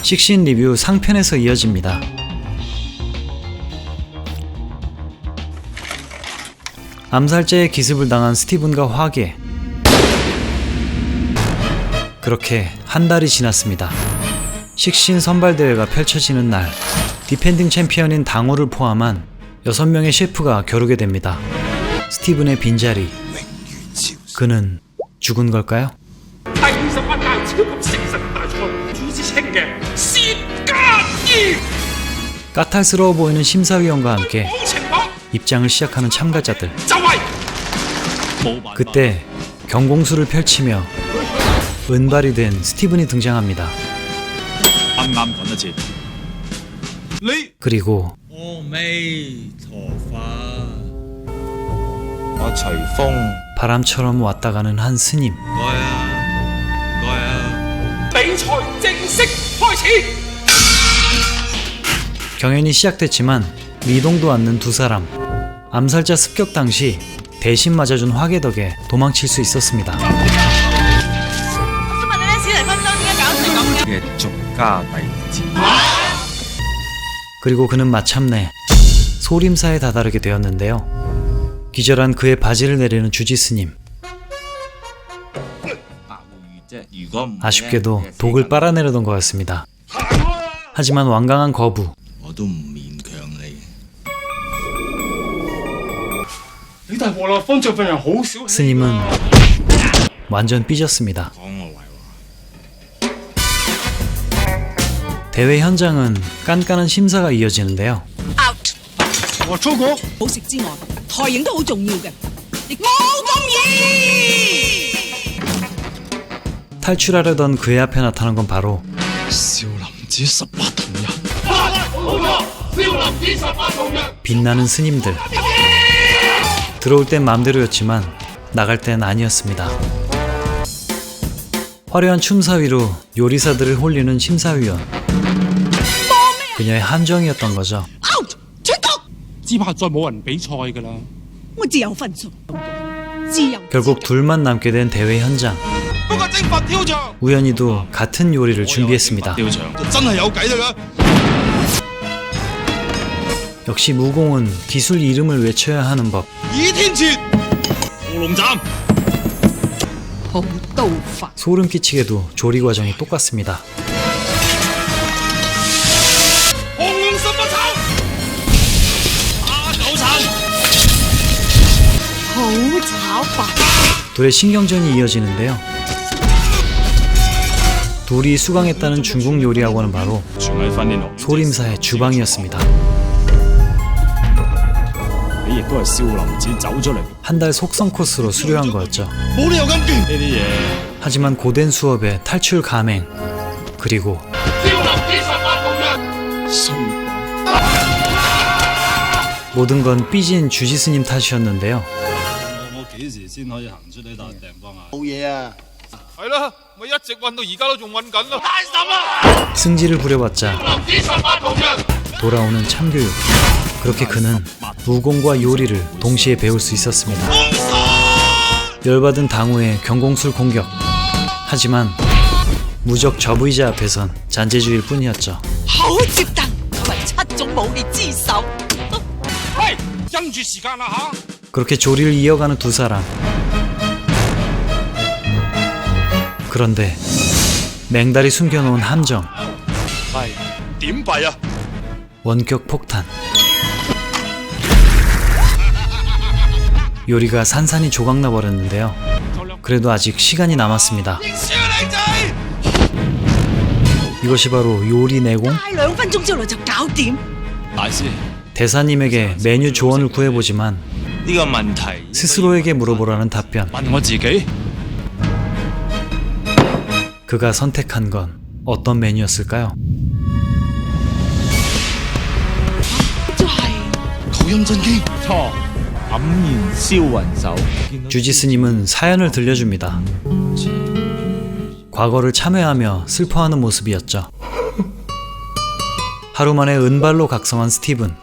식신 리뷰 상편에서 이어집니다. 암살자의 기습을 당한 스티븐과 화계. 그렇게 한 달이 지났습니다. 식신 선발대회가 펼쳐지는 날, 디펜딩 챔피언인 당호를 포함한 6명의 셰프가 겨루게 됩니다. 스티븐의 빈자리. 그는 죽은 걸까요? 까탈스러워 보이는 심사위원과 함께 입장을 시작하는 참가자들. 그때 경공수를 펼치며 은발이 된 스티븐이 등장합니다. 그리고 바람처럼 왔다가는 한 스님. 경연이 시작됐지만 미동도 않는 두 사람. 암살자 습격 당시 대신 맞아준 화계 덕에 도망칠 수 있었습니다. 그리고 그는 마침내 소림사에 다다르게 되었는데요. 기절한 그의 바지를 내리는 주지스님. 아쉽게도 독을 빨아내려던 거였습니다. 하지만 완강한 거부. 스님은 완전 삐졌습니다. 대회 현장은 깐깐한 심사가 이어지는데요. 탈출하려던 그의 앞에 나타난 건 바로 빛나는 스님들. 들어올 땐 맘대로였지만 나갈 땐 아니었습니다. 화려한 춤사위로 요리사들을 홀리는 심사위원. 그녀의 함정이었던 거죠. 결국 둘만 남게 된 대회 현장. 우연히도 같은 요리를 준비했습니다. 역시 무공은 기술 이름을 외쳐야 하는 법. 소름 끼치게도 조리 과정이 똑같습니다. 둘의 신경전이 이어지는데요. 둘이 수강했다는 중국 요리학원은 바로 소림사의 주방이었습니다. 한 달 속성 코스로 수료한 거였죠. 하지만 고된 수업에 탈출 감행, 그리고 모든 건 삐진 주지스님 탓이었는데요. 승질을 부려봤자 돌아오는 참교육. 그렇게 그는 무공과 요리를 동시에 배울 수 있었습니다. 열받은 당호의 경공술 공격. 하지만 무적 접의자 앞에선 잔재주일 뿐이었죠. 그렇게 조리를 이어가는 두 사람. 그런데 맹달이 숨겨놓은 함정. 원격 폭탄. 요리가 산산이 조각나 버렸는데요. 그래도 아직 시간이 남았습니다. 이것이 바로 요리 내공? 대사님에게 메뉴 조언을 구해보지만 스스로에게 물어보라는 답변. 그가 선택한 건 어떤 메뉴였을까요? 주지스님은 사연을 들려줍니다. 과거를 참회하며 슬퍼하는 모습이었죠. 하루 만에 은발로 각성한 스티븐.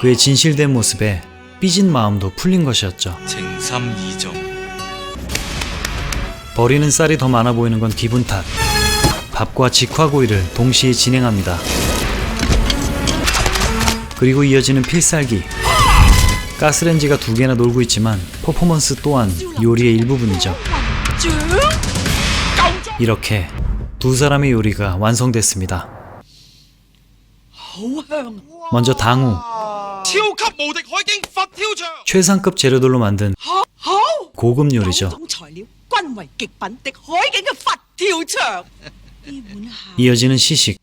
그의 진실된 모습에 삐진 마음도 풀린 것이었죠. 버리는 쌀이 더 많아 보이는 건 기분 탓. 밥과 직화구이를 동시에 진행합니다. 그리고 이어지는 필살기. 가스렌지가 2개나 놀고 있지만 퍼포먼스 또한 요리의 일부분이죠. 이렇게 두 사람의 요리가 완성됐습니다. 먼저 당우. 최상급 재료들로 만든 고급 요리죠. 이어지는 시식.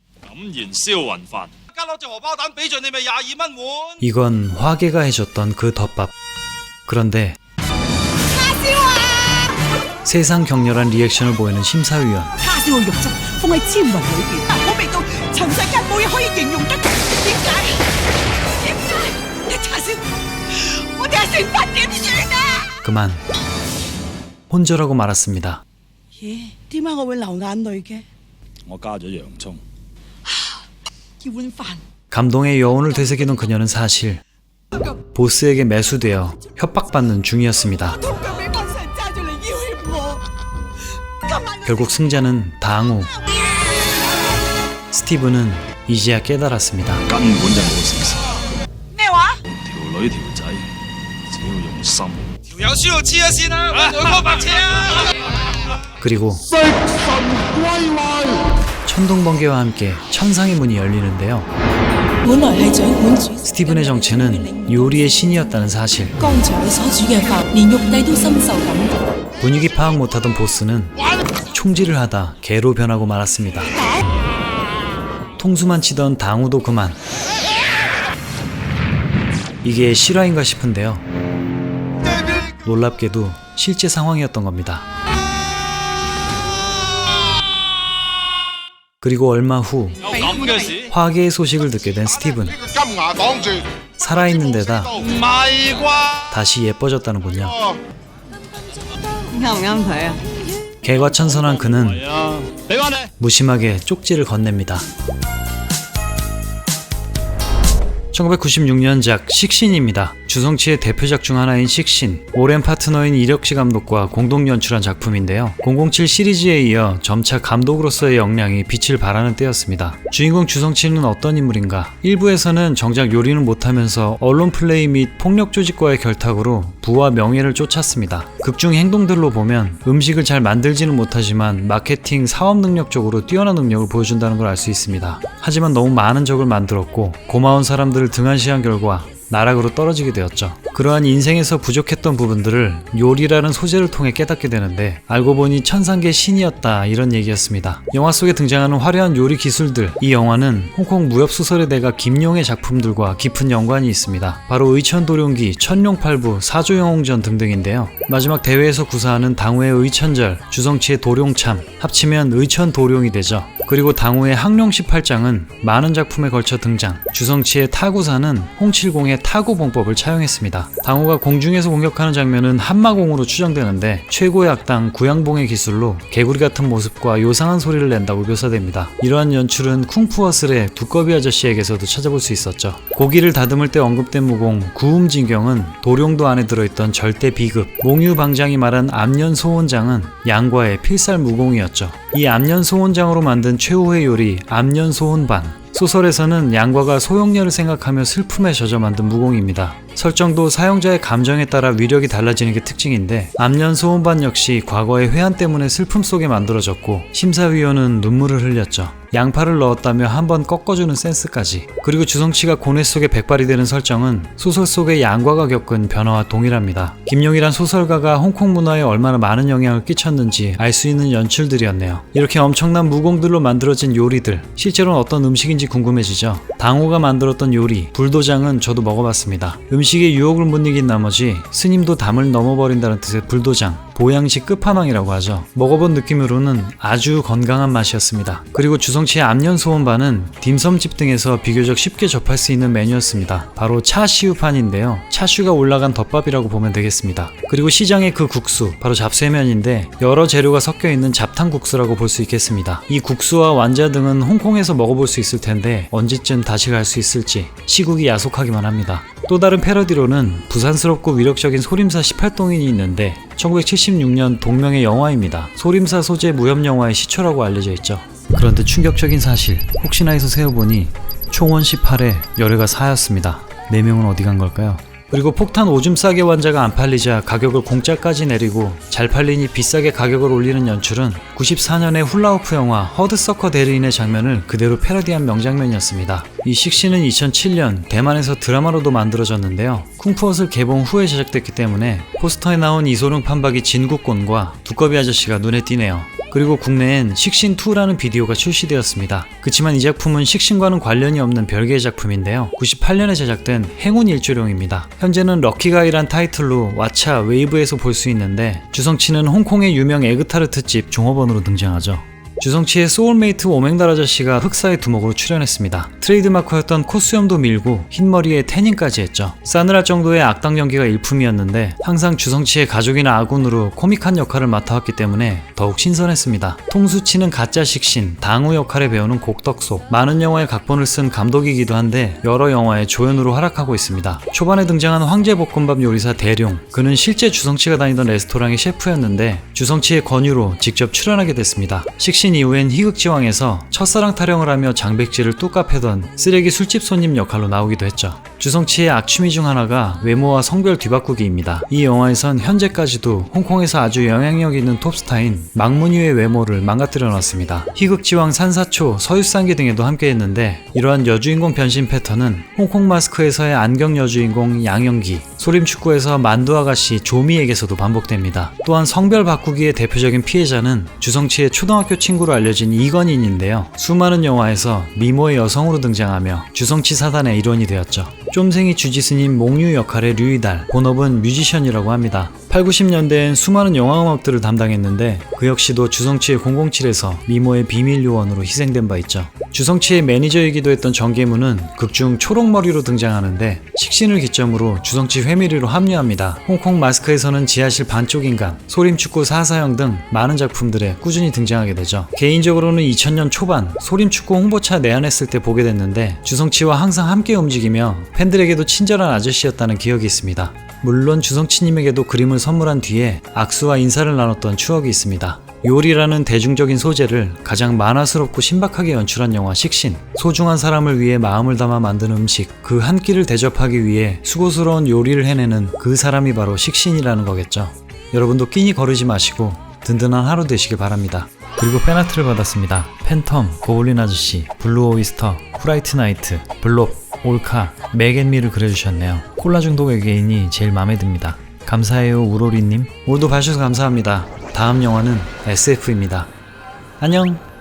이건 화개가 해줬던 그 덮밥. 그런데 세상 격렬한 리액션을 보이는 심사위원. 그만 혼절하고 말았습니다. 감동의 여운을 되새기던 그녀는 사실 보스에게 매수되어 협박받는 중이었습니다. 결국 승자는 당우. 스티브는 이제야 깨달았습니다. 그리고 천둥번개와 함께 천상의 문이 열리는데요. 스티븐의 정체는 요리의 신이었다는 사실. 분위기 파악 못하던 보스는 총질을 하다 개로 변하고 말았습니다. 통수만 치던 당우도 그만. 이게 실화인가 싶은데요. 놀랍게도 실제 상황이었던 겁니다. 그리고 얼마 후 화개의 소식을 듣게 된 스티븐. 살아있는 데다 다시 예뻐졌다는군요. 개과천선한 그는 무심하게 쪽지를 건넵니다. 1996년작 식신입니다. 주성치의 대표작 중 하나인 식신, 오랜 파트너인 이력시 감독과 공동 연출한 작품인데요. 007 시리즈에 이어 점차 감독으로서의 역량이 빛을 발하는 때였습니다. 주인공 주성치는 어떤 인물인가? 1부에서는 정작 요리는 못하면서 언론 플레이 및 폭력 조직과의 결탁으로 부와 명예를 쫓았습니다. 극중 행동들로 보면 음식을 잘 만들지는 못하지만 마케팅, 사업 능력 적으로 뛰어난 능력을 보여준다는 걸 알 수 있습니다. 하지만 너무 많은 적을 만들었고 고마운 사람들을 등한시한 결과 나락으로 떨어지게 되었죠. 그러한 인생에서 부족했던 부분들을 요리라는 소재를 통해 깨닫게 되는데 알고 보니 천상계 신이었다, 이런 얘기였습니다. 영화 속에 등장하는 화려한 요리 기술들, 이 영화는 홍콩 무협소설의 대가 김용의 작품들과 깊은 연관이 있습니다. 바로 의천도룡기, 천룡팔부, 사조영웅전 등등인데요. 마지막 대회에서 구사하는 당우의 의천절, 주성치의 도룡참, 합치면 의천도룡이 되죠. 그리고 당우의 항룡18장은 많은 작품에 걸쳐 등장, 주성치의 타구사는 홍칠공의 타구봉법을 차용했습니다. 당우가 공중에서 공격하는 장면은 한마공으로 추정되는데 최고의 악당 구양봉의 기술로 개구리 같은 모습과 요상한 소리를 낸다고 묘사됩니다. 이러한 연출은 쿵푸어슬의 두꺼비 아저씨에게서도 찾아볼 수 있었죠. 고기를 다듬을 때 언급된 무공 구음진경은 도룡도 안에 들어있던 절대 비급, 몽유방장이 말한 암년소원장은 양과의 필살 무공이었죠. 이 암년소원장으로 만든 최후의 요리 암년소원반, 소설에서는 양과가 소용렬을 생각하며 슬픔에 젖어 만든 무공입니다. 설정도 사용자의 감정에 따라 위력이 달라지는 게 특징인데 암년소원반 역시 과거의 회한 때문에 슬픔 속에 만들어졌고 심사위원은 눈물을 흘렸죠. 양파를 넣었다며 한번 꺾어주는 센스까지. 그리고 주성치가 고뇌 속에 백발이 되는 설정은 소설 속의 양과가 겪은 변화와 동일합니다. 김용이란 소설가가 홍콩 문화에 얼마나 많은 영향을 끼쳤는지 알 수 있는 연출들이었네요. 이렇게 엄청난 무공들로 만들어진 요리들, 실제로는 어떤 음식인지 궁금해지죠. 당우가 만들었던 요리 불도장은 저도 먹어봤습니다. 음식에 유혹을 못 이긴 나머지 스님도 담을 넘어버린다는 뜻의 불도장, 보양식 끝판왕이라고 하죠. 먹어본 느낌으로는 아주 건강한 맛이었습니다. 그리고 주성치의 암년소원반은 딤섬집 등에서 비교적 쉽게 접할 수 있는 메뉴였습니다. 바로 차시우판인데요. 차슈가 올라간 덮밥이라고 보면 되겠습니다. 그리고 시장의 그 국수, 바로 잡채면인데 여러 재료가 섞여 있는 잡탕국수라고 볼 수 있겠습니다. 이 국수와 완자 등은 홍콩에서 먹어볼 수 있을 텐데 언제쯤 다시 갈 수 있을지 시국이 야속하기만 합니다. 또 다른 패러디로는 부산스럽고 위력적인 소림사 18동인이 있는데 1976년 동명의 영화입니다. 소림사 소재 무협영화의 시초라고 알려져 있죠. 그런데 충격적인 사실, 혹시나 해서 세어보니 총원 18에 열애가 4였습니다. 4명은 어디 간 걸까요? 그리고 폭탄 오줌 싸개 환자가 안 팔리자 가격을 공짜까지 내리고 잘 팔리니 비싸게 가격을 올리는 연출은 94년의 훌라후프 영화 허드서커 대리인의 장면을 그대로 패러디한 명장면이었습니다. 이 식신은 2007년 대만에서 드라마로도 만들어졌는데요. 쿵푸엇을 개봉 후에 제작됐기 때문에 포스터에 나온 이소룡 판박이 진국곤과 두꺼비 아저씨가 눈에 띄네요. 그리고 국내엔 식신2라는 비디오가 출시되었습니다. 그치만 이 작품은 식신과는 관련이 없는 별개의 작품인데요. 98년에 제작된 행운 일조룡입니다. 현재는 럭키가이란 타이틀로 왓챠 웨이브에서 볼 수 있는데 주성치는 홍콩의 유명 에그타르트집 종업원으로 등장하죠. 주성치의 소울메이트 오맹달 아저씨가 흑사의 두목으로 출연했습니다. 트레이드마크였던 콧수염도 밀고 흰머리에 태닝까지 했죠. 싸늘할 정도의 악당 연기가 일품이었는데 항상 주성치의 가족이나 아군으로 코믹한 역할을 맡아왔기 때문에 더욱 신선했습니다. 통수치는 가짜 식신, 당우 역할에 배우는 곡덕속, 많은 영화의 각본을 쓴 감독이기도 한데 여러 영화의 조연으로 활약하고 있습니다. 초반에 등장한 황제볶음밥 요리사 대룡, 그는 실제 주성치가 다니던 레스토랑의 셰프였는데 주성치의 권유로 직접 출연하게 됐습니다. 식신 이후엔 희극지왕에서 첫사랑 타령을 하며 장백지를 뚝 패던 쓰레기 술집 손님 역할로 나오기도 했죠. 주성치의 악취미 중 하나가 외모와 성별 뒤바꾸기입니다. 이 영화에선 현재까지도 홍콩에서 아주 영향력 있는 톱스타인 망문유의 외모를 망가뜨려 놨습니다. 희극지왕 산사초, 서유쌍기 등에도 함께했는데 이러한 여주인공 변신 패턴은 홍콩 마스크에서의 안경 여주인공 양영기, 소림축구에서 만두아가씨 조미에게서도 반복됩니다. 또한 성별 바꾸기의 대표적인 피해자는 주성치의 초등학교 친구로 알려진 이건인인데요. 수많은 영화에서 미모의 여성으로 등장하며 주성치 사단의 일원이 되었죠. 쫌생이 주지스님 몽유 역할의 류이달, 본업은 뮤지션이라고 합니다. 8, 90년대엔 수많은 영화음악들을 담당했는데 그 역시도 주성치의 007에서 미모의 비밀 요원으로 희생된 바 있죠. 주성치의 매니저이기도 했던 정계문은 극중 초록머리로 등장하는데 식신을 기점으로 주성치 회밀이로 합류합니다. 홍콩 마스크에서는 지하실 반쪽 인간, 소림축구 사사형 등 많은 작품들에 꾸준히 등장하게 되죠. 개인적으로는 2000년 초반 소림축구 홍보차 내한했을 때 보게 됐는데 주성치와 항상 함께 움직이며 팬들에게도 친절한 아저씨였다는 기억이 있습니다. 물론 주성치님에게도 그림을 선물한 뒤에 악수와 인사를 나눴던 추억이 있습니다. 요리라는 대중적인 소재를 가장 만화스럽고 신박하게 연출한 영화 식신, 소중한 사람을 위해 마음을 담아 만든 음식, 그 한 끼를 대접하기 위해 수고스러운 요리를 해내는 그 사람이 바로 식신이라는 거겠죠. 여러분도 끼니 거르지 마시고 든든한 하루 되시길 바랍니다. 그리고 팬아트를 받았습니다. 팬텀, 고블린 아저씨, 블루 오이스터, 후라이트 나이트, 블록, 올카, 맥앤미를 그려주셨네요. 콜라 중독 외계인이 제일 마음에 듭니다. 감사해요 우로리님. 오늘도 봐주셔서 감사합니다. 다음 영화는 SF입니다. 안녕.